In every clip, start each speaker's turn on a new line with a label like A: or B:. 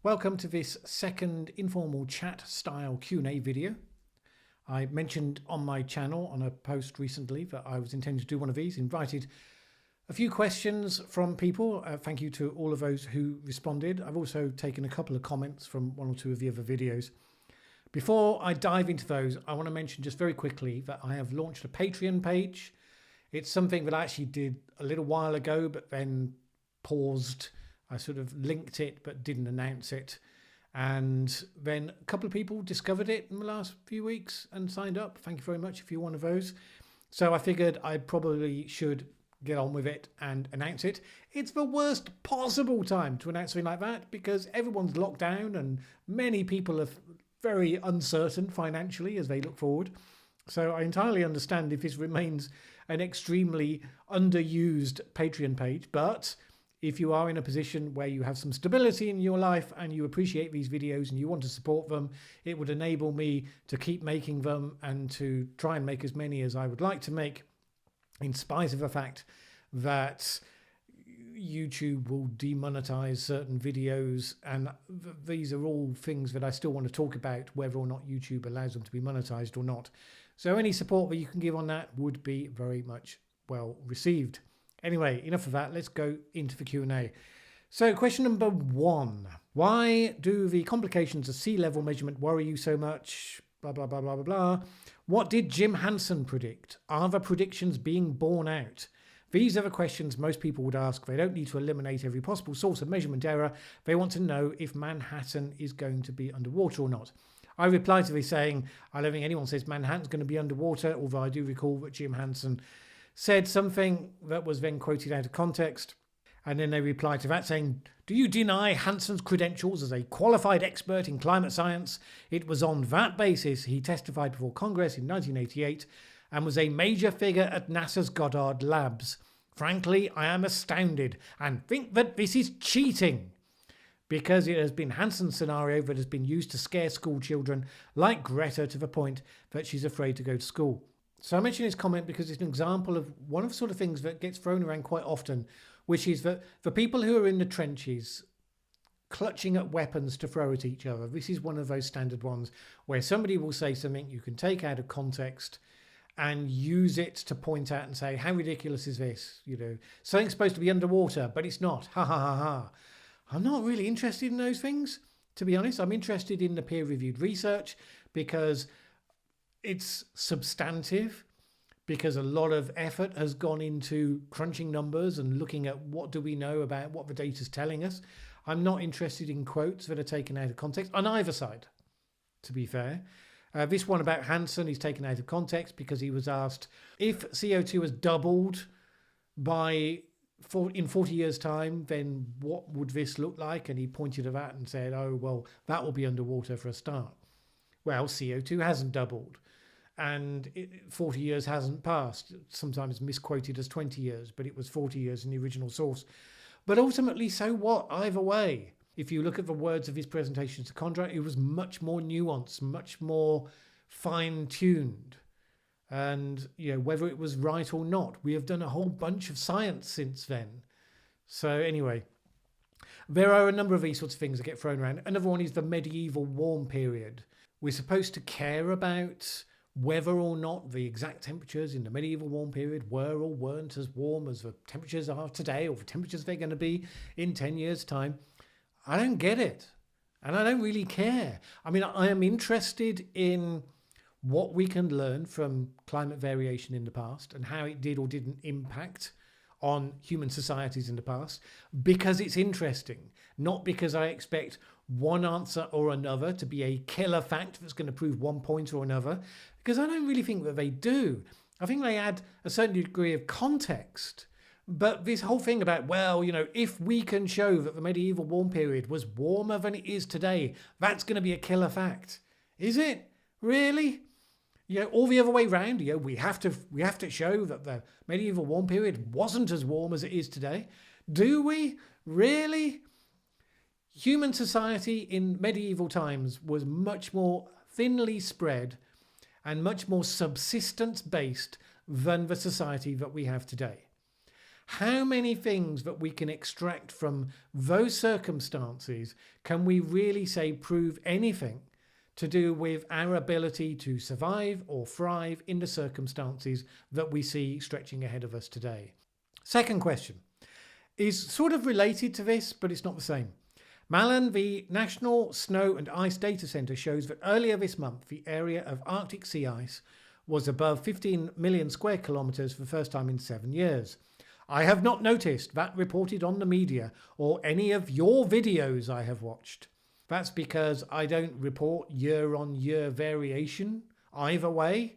A: Welcome to this second informal chat style Q&A video. I mentioned on my channel on a post recently that I was intending to do one of these, invited a few questions from people. Thank you to all of those who responded. I've also taken a couple of comments from one or two of the other videos. Before I dive into those, I want to mention just very quickly that I have launched a Patreon page. It's something that I actually did a little while ago, but then paused. I sort of linked it, but didn't announce it. And then a couple of people discovered it in the last few weeks and signed up. Thank you very much if you're one of those. So I figured I probably should get on with it and announce it. It's the worst possible time to announce something like that because everyone's locked down and many people are very uncertain financially as they look forward. So I entirely understand if this remains an extremely underused Patreon page, but if you are in a position where you have some stability in your life and you appreciate these videos and you want to support them, it would enable me to keep making them and to try and make as many as I would like to make, in spite of the fact that YouTube will demonetize certain videos. And these are all things that I still want to talk about, whether or not YouTube allows them to be monetized or not. So any support that you can give on that would be very much well received. Anyway, enough of that. Let's go into the Q&A. So question number 1. Why do the complications of sea level measurement worry you so much? Blah, blah, blah, blah, blah, blah. What did Jim Hansen predict? Are the predictions being borne out? These are the questions most people would ask. They don't need to eliminate every possible source of measurement error. They want to know if Manhattan is going to be underwater or not. I replied to this saying, I don't think anyone says Manhattan's going to be underwater, although I do recall that Jim Hansen said something that was then quoted out of context. And then they replied to that saying, do you deny Hansen's credentials as a qualified expert in climate science? It was on that basis he testified before Congress in 1988 and was a major figure at NASA's Goddard Labs. Frankly, I am astounded and think that this is cheating because it has been Hansen's scenario that has been used to scare school children like Greta to the point that she's afraid to go to school. So I mention this comment because it's an example of one of the sort of things that gets thrown around quite often, which is that for people who are in the trenches clutching at weapons to throw at each other, this is one of those standard ones where somebody will say something you can take out of context and use it to point out and say, how ridiculous is this? You know, something's supposed to be underwater, but it's not. Ha ha ha ha. I'm not really interested in those things, to be honest. I'm interested in the peer-reviewed research because it's substantive, because a lot of effort has gone into crunching numbers and looking at what do we know about what the data is telling us. I'm not interested in quotes that are taken out of context on either side, to be fair. This one about Hansen is taken out of context because he was asked if CO2 has doubled in 40 years' time, then what would this look like? And he pointed at that and said, oh, well, that will be underwater for a start. Well, CO2 hasn't doubled. And 40 years hasn't passed. Sometimes misquoted as 20 years, but it was 40 years in the original source. But ultimately, so what? Either way, if you look at the words of his presentation to Condra, it was much more nuanced, much more fine-tuned. And, you know, whether it was right or not, we have done a whole bunch of science since then. So anyway, there are a number of these sorts of things that get thrown around. Another one is the medieval warm period. We're supposed to care about whether or not the exact temperatures in the medieval warm period were or weren't as warm as the temperatures are today or the temperatures they're going to be in 10 years' time. I don't get it. And I don't really care. I mean, I am interested in what we can learn from climate variation in the past and how it did or didn't impact on human societies in the past because it's interesting, not because I expect one answer or another to be a killer fact that's going to prove one point or another, because I don't really think that they do. I think they add a certain degree of context. But this whole thing about, well, you know, if we can show that the medieval warm period was warmer than it is today, that's going to be a killer fact. Is it? Really? You know, all the other way round, you know, we have to show that the medieval warm period wasn't as warm as it is today. Do we? Really? Human society in medieval times was much more thinly spread and much more subsistence-based than the society that we have today. How many things that we can extract from those circumstances can we really say prove anything to do with our ability to survive or thrive in the circumstances that we see stretching ahead of us today? Second question is sort of related to this, but it's not the same. Mallen, the National Snow and Ice Data Center, shows that earlier this month, the area of Arctic sea ice was above 15 million square kilometres for the first time in 7 years. I have not noticed that reported on the media or any of your videos I have watched. That's because I don't report year-on-year variation either way.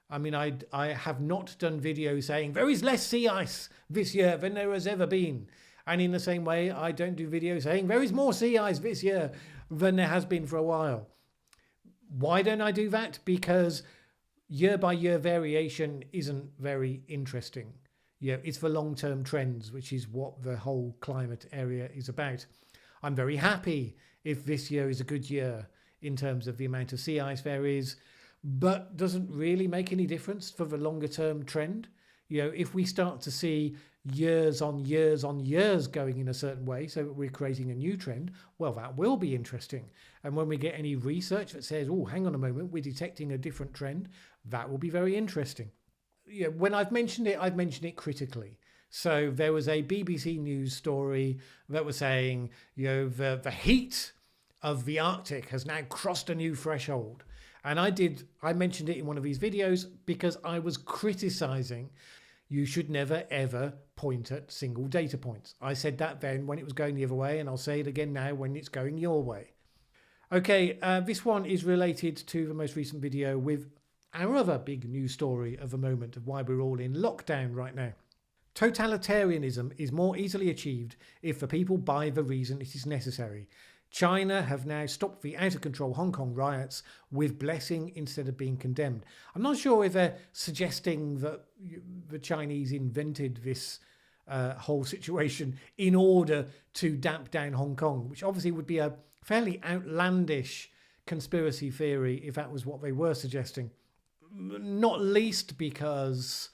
A: I mean, I have not done videos saying there is less sea ice this year than there has ever been. And in the same way, I don't do videos saying there is more sea ice this year than there has been for a while. Why don't I do that? Because year-by-year variation isn't very interesting. It's for long-term trends, which is what the whole climate area is about. I'm very happy if this year is a good year in terms of the amount of sea ice there is, but doesn't really make any difference for the longer-term trend. If we start to see years on years on years going in a certain way, so that we're creating a new trend, well, that will be interesting. And when we get any research that says, oh, hang on a moment, we're detecting a different trend, that will be very interesting. When I've mentioned it critically. So there was a BBC News story that was saying, the heat of the Arctic has now crossed a new threshold. And I mentioned it in one of these videos because I was criticizing you should never ever point at single data points. I said that then when it was going the other way, and I'll say it again now when it's going your way. Okay, this one is related to the most recent video with our other big news story of the moment of why we're all in lockdown right now. Totalitarianism is more easily achieved if the people buy the reason it is necessary. China have now stopped the out-of-control Hong Kong riots with blessing instead of being condemned. I'm not sure if they're suggesting that the Chinese invented this whole situation in order to damp down Hong Kong, which obviously would be a fairly outlandish conspiracy theory if that was what they were suggesting. Not least because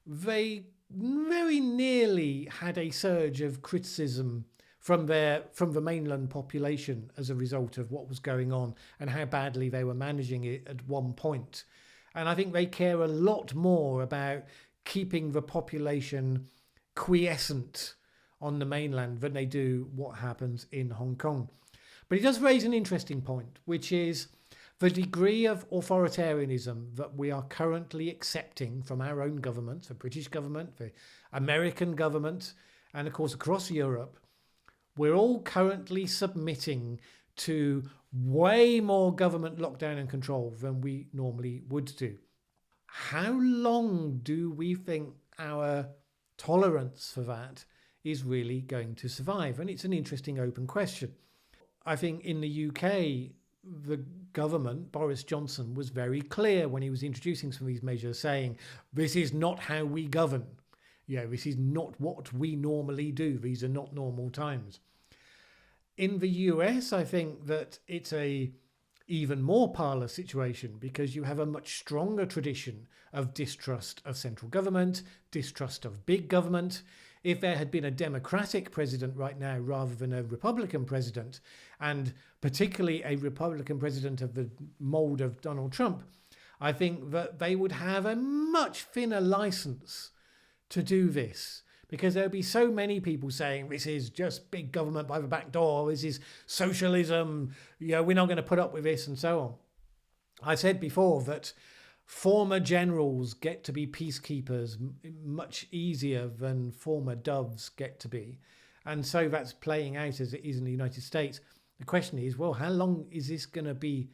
A: they very nearly had a surge of criticism from the mainland population as a result of what was going on and how badly they were managing it at one point. And I think they care a lot more about keeping the population quiescent on the mainland than they do what happens in Hong Kong. But it does raise an interesting point, which is the degree of authoritarianism that we are currently accepting from our own government, the British government, the American government, and of course across Europe. We're all currently submitting to way more government lockdown and control than we normally would do. How long do we think our tolerance for that is really going to survive? And it's an interesting open question. I think in the UK, the government, Boris Johnson, was very clear when he was introducing some of these measures, saying, this is not how we govern. This is not what we normally do. These are not normal times. In the US, I think that it's a even more parlous situation because you have a much stronger tradition of distrust of central government, distrust of big government. If there had been a Democratic president right now rather than a Republican president, and particularly a Republican president of the mold of Donald Trump, I think that they would have a much thinner license to do this, because there'll be so many people saying this is just big government by the back door, this is socialism, we're not going to put up with this, and so on. I said before that former generals get to be peacekeepers much easier than former doves get to be. And so that's playing out as it is in the United States. The question is, well, how long is this going to be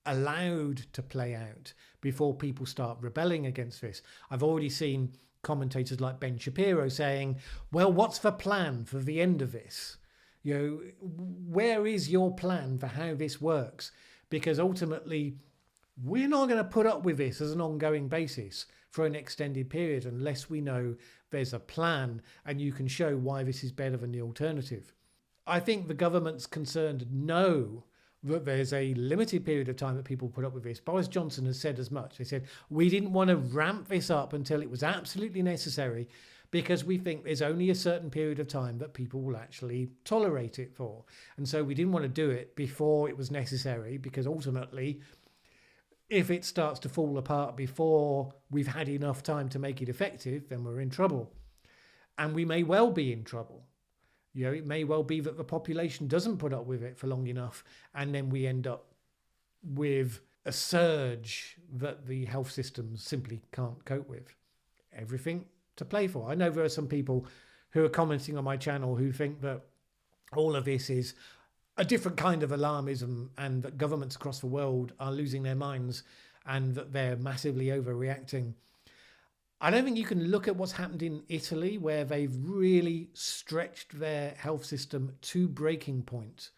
A: allowed to play out before people start rebelling against this? I've already seen commentators like Ben Shapiro saying, well, what's the plan for the end of this? Where is your plan for how this works? Because ultimately, we're not going to put up with this as an ongoing basis for an extended period unless we know there's a plan and you can show why this is better than the alternative. I think the government's concerned know that there's a limited period of time that people put up with this. Boris Johnson has said as much. They said, we didn't want to ramp this up until it was absolutely necessary because we think there's only a certain period of time that people will actually tolerate it for. And so we didn't want to do it before it was necessary, because ultimately, if it starts to fall apart before we've had enough time to make it effective, then we're in trouble. And we may well be in trouble. You know, it may well be that the population doesn't put up with it for long enough, and then we end up with a surge that the health systems simply can't cope with. Everything to play for. I know there are some people who are commenting on my channel who think that all of this is a different kind of alarmism, and that governments across the world are losing their minds and that they're massively overreacting. I don't think you can look at what's happened in Italy, where they've really stretched their health system to breaking point,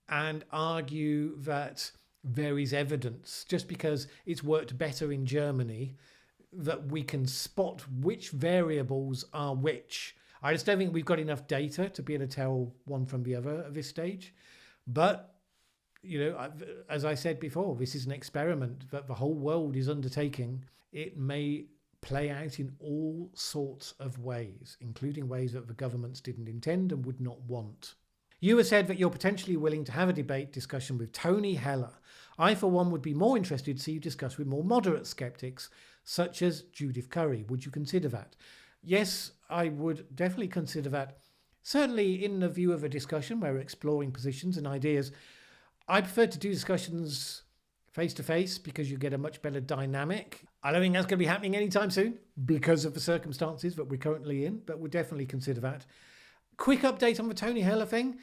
A: and argue that there is evidence, just because it's worked better in Germany, that we can spot which variables are which. I just don't think we've got enough data to be able to tell one from the other at this stage. But, you know, as I said before, this is an experiment that the whole world is undertaking. It may play out in all sorts of ways, including ways that the governments didn't intend and would not want. You have said that you're potentially willing to have a debate discussion with Tony Heller. I, for one, would be more interested to see you discuss with more moderate skeptics, such as Judith Curry. Would you consider that? Yes, I would definitely consider that. Certainly in the view of a discussion where we're exploring positions and ideas. I prefer to do discussions face-to-face because you get a much better dynamic. I don't think that's going to be happening anytime soon because of the circumstances that we're currently in, but we'll definitely consider that. Quick update on the Tony Heller thing.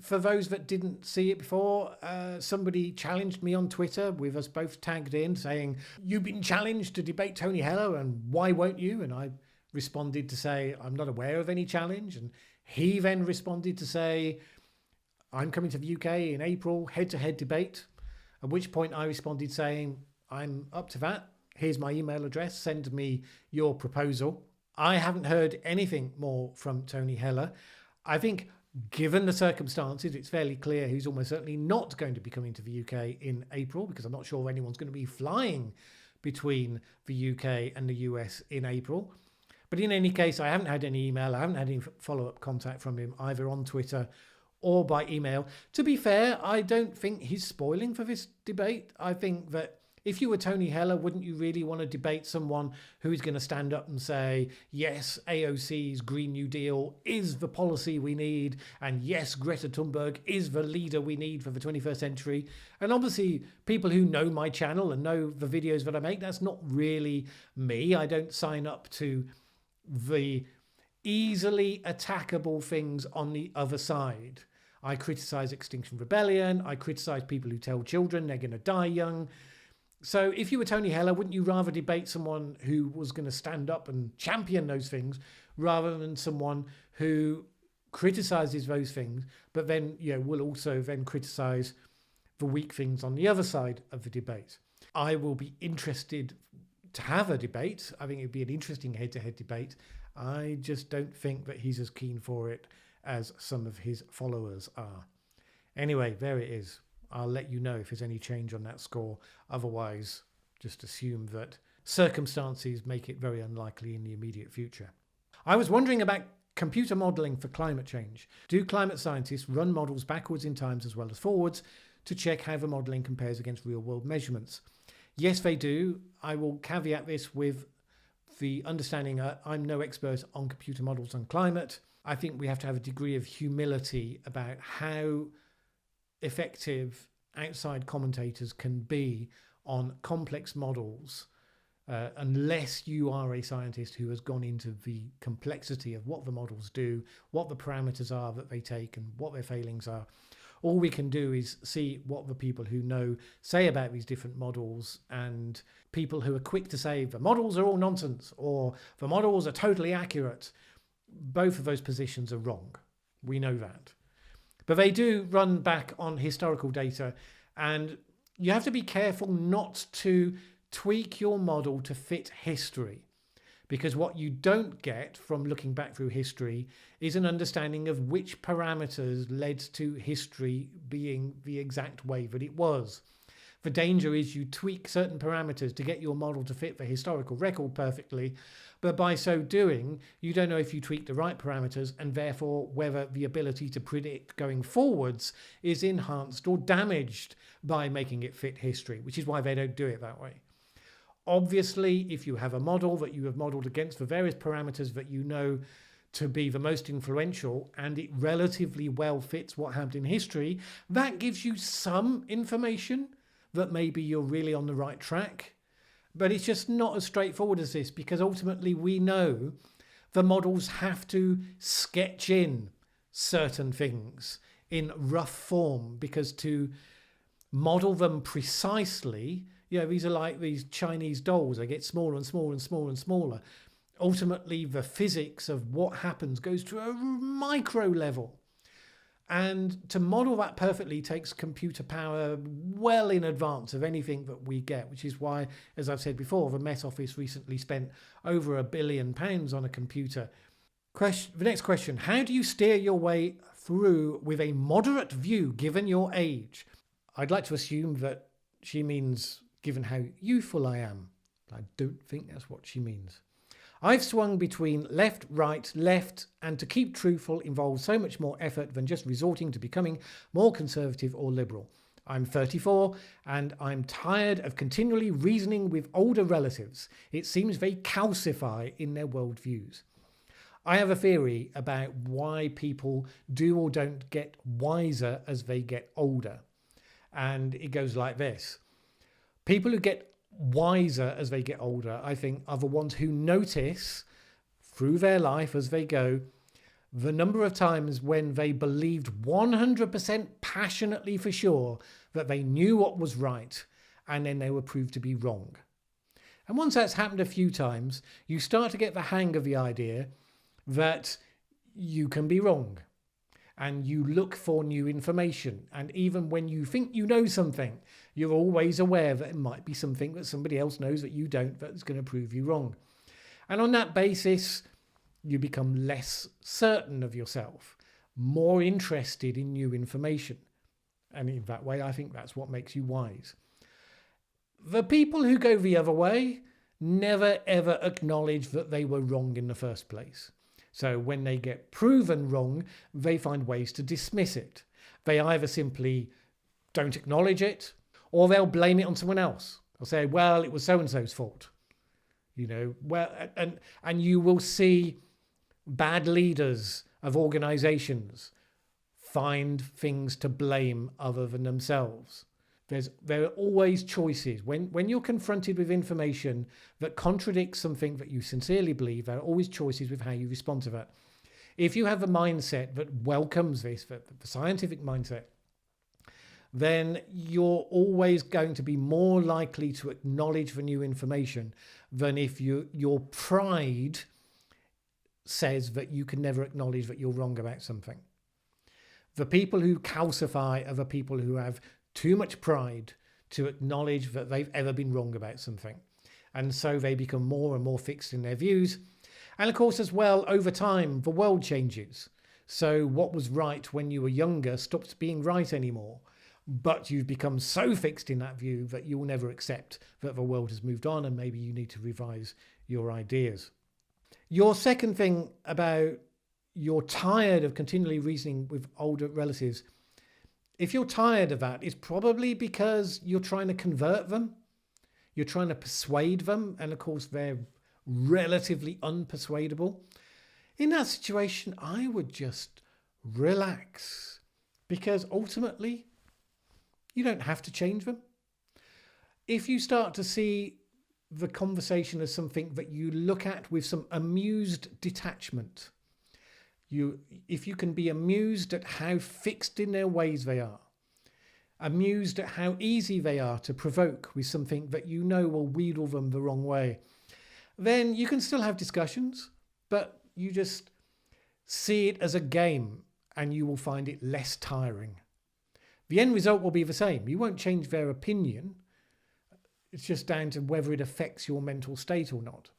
A: For those that didn't see it before, somebody challenged me on Twitter with us both tagged in saying, "You've been challenged to debate Tony Heller and why won't you?" And I responded to say, "I'm not aware of any challenge." And he then responded to say, "I'm coming to the UK in April, head-to-head debate." At which point I responded saying, "I'm up to that. Here's my email address. Send me your proposal." I haven't heard anything more from Tony Heller. I think, given the circumstances, it's fairly clear he's almost certainly not going to be coming to the UK in April, because I'm not sure anyone's going to be flying between the UK and the US in April. But in any case, I haven't had any email. I haven't had any follow-up contact from him, either on Twitter or by email. To be fair, I don't think he's spoiling for this debate. I think that if you were Tony Heller, wouldn't you really want to debate someone who is going to stand up and say, yes, AOC's Green New Deal is the policy we need, and yes, Greta Thunberg is the leader we need for the 21st century. And obviously, people who know my channel and know the videos that I make, that's not really me. I don't sign up to the easily attackable things on the other side. I criticize Extinction Rebellion. I criticize people who tell children they're going to die young. So if you were Tony Heller, wouldn't you rather debate someone who was going to stand up and champion those things rather than someone who criticizes those things, but then, you know, will also then criticize the weak things on the other side of the debate? I will be interested to have a debate. I think it'd be an interesting head-to-head debate. I just don't think that he's as keen for it as some of his followers are. Anyway, there it is. I'll let you know if there's any change on that score. Otherwise, just assume that circumstances make it very unlikely in the immediate future. I was wondering about computer modelling for climate change. Do climate scientists run models backwards in times as well as forwards to check how the modelling compares against real-world measurements? Yes, they do. I will caveat this with the understanding I'm no expert on computer models on climate. I think we have to have a degree of humility about how effective outside commentators can be on complex models unless you are a scientist who has gone into the complexity of what the models do, what the parameters are that they take, and what their failings are. All we can do is see what the people who know say about these different models, and people who are quick to say the models are all nonsense or the models are totally accurate. Both of those positions are wrong. We know that. But they do run back on historical data, and you have to be careful not to tweak your model to fit history, because what you don't get from looking back through history is an understanding of which parameters led to history being the exact way that it was. The danger is you tweak certain parameters to get your model to fit the historical record perfectly, but by so doing, you don't know if you tweak the right parameters and therefore whether the ability to predict going forwards is enhanced or damaged by making it fit history, which is why they don't do it that way. Obviously, if you have a model that you have modeled against the various parameters that you know to be the most influential and it relatively well fits what happened in history, that gives you some information that maybe you're really on the right track. But it's just not as straightforward as this, because ultimately we know the models have to sketch in certain things in rough form, because to model them precisely, these are like these Chinese dolls. They get smaller and smaller and smaller and smaller. Ultimately, the physics of what happens goes to a micro level. And to model that perfectly takes computer power well in advance of anything that we get, which is why, as I've said before, the Met Office recently spent over £1 billion on a computer. The next question, how do you steer your way through with a moderate view given your age? I'd like to assume that she means given how youthful I am. I don't think that's what she means. I've swung between left, right, left, and to keep truthful involves so much more effort than just resorting to becoming more conservative or liberal. I'm 34 and I'm tired of continually reasoning with older relatives. It seems they calcify in their worldviews. I have a theory about why people do or don't get wiser as they get older. And it goes like this. People who get wiser as they get older, I think, are the ones who notice through their life as they go the number of times when they believed 100% passionately for sure that they knew what was right, and then they were proved to be wrong. And once that's happened a few times, you start to get the hang of the idea that you can be wrong, and you look for new information. And even when you think you know something, you're always aware that it might be something that somebody else knows that you don't, that's going to prove you wrong. And on that basis, you become less certain of yourself, more interested in new information. And in that way, I think that's what makes you wise. The people who go the other way never ever acknowledge that they were wrong in the first place. So when they get proven wrong, they find ways to dismiss it. They either simply don't acknowledge it, or they'll blame it on someone else. They'll say, well, it was so-and-so's fault. And you will see bad leaders of organizations find things to blame other than themselves. There are always choices. When you're confronted with information that contradicts something that you sincerely believe, there are always choices with how you respond to that. If you have a mindset that welcomes this, the scientific mindset, then you're always going to be more likely to acknowledge the new information than if your pride says that you can never acknowledge that you're wrong about something. The people who calcify are the people who have too much pride to acknowledge that they've ever been wrong about something. And so they become more and more fixed in their views. And of course, as well, over time, the world changes. So what was right when you were younger stops being right anymore. But you've become so fixed in that view that you'll never accept that the world has moved on, and maybe you need to revise your ideas. Your second thing about you're tired of continually reasoning with older relatives, if you're tired of that, it's probably because you're trying to convert them. You're trying to persuade them. And of course, they're relatively unpersuadable. In that situation, I would just relax, because ultimately, you don't have to change them. If you start to see the conversation as something that you look at with some amused detachment, if you can be amused at how fixed in their ways they are, amused at how easy they are to provoke with something that you know will wheedle them the wrong way, then you can still have discussions, but you just see it as a game and you will find it less tiring. The end result will be the same. You won't change their opinion. It's just down to whether it affects your mental state or not.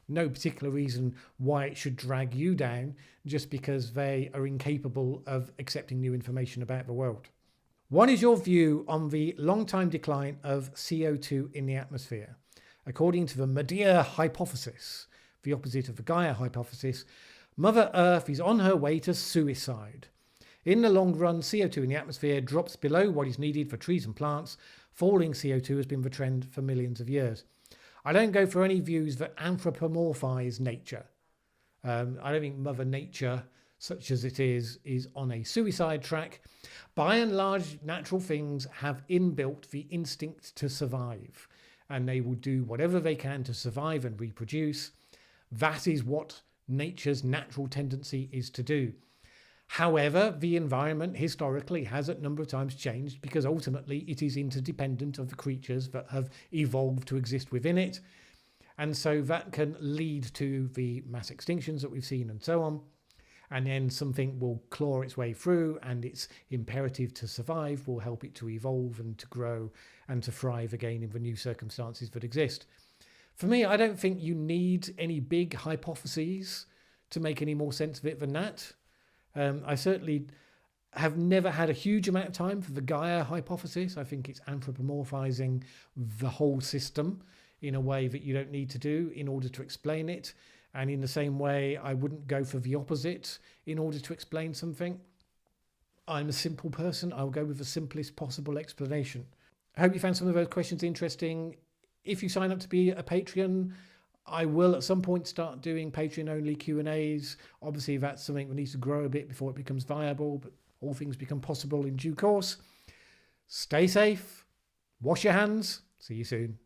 A: No particular reason why it should drag you down just because they are incapable of accepting new information about the world. What is your view on the long-time decline of CO2 in the atmosphere? According to the Medea Hypothesis, the opposite of the Gaia Hypothesis, Mother Earth is on her way to suicide. In the long run, CO2 in the atmosphere drops below what is needed for trees and plants. Falling CO2 has been the trend for millions of years. I don't go for any views that anthropomorphize nature. I don't think Mother Nature, such as it is on a suicide track. By and large, natural things have inbuilt the instinct to survive, and they will do whatever they can to survive and reproduce. That is what nature's natural tendency is to do. However, the environment historically has a number of times changed because ultimately it is interdependent of the creatures that have evolved to exist within it. And so that can lead to the mass extinctions that we've seen and so on. And then something will claw its way through, and its imperative to survive will help it to evolve and to grow and to thrive again in the new circumstances that exist. For me, I don't think you need any big hypotheses to make any more sense of it than that. I certainly have never had a huge amount of time for the Gaia hypothesis. I think it's anthropomorphizing the whole system in a way that you don't need to do in order to explain it. And in the same way, I wouldn't go for the opposite in order to explain something. I'm a simple person. I'll go with the simplest possible explanation. I hope you found some of those questions interesting. If you sign up to be a Patreon, I will at some point start doing Patreon-only Q&As. Obviously, that's something that needs to grow a bit before it becomes viable, but all things become possible in due course. Stay safe. Wash your hands. See you soon.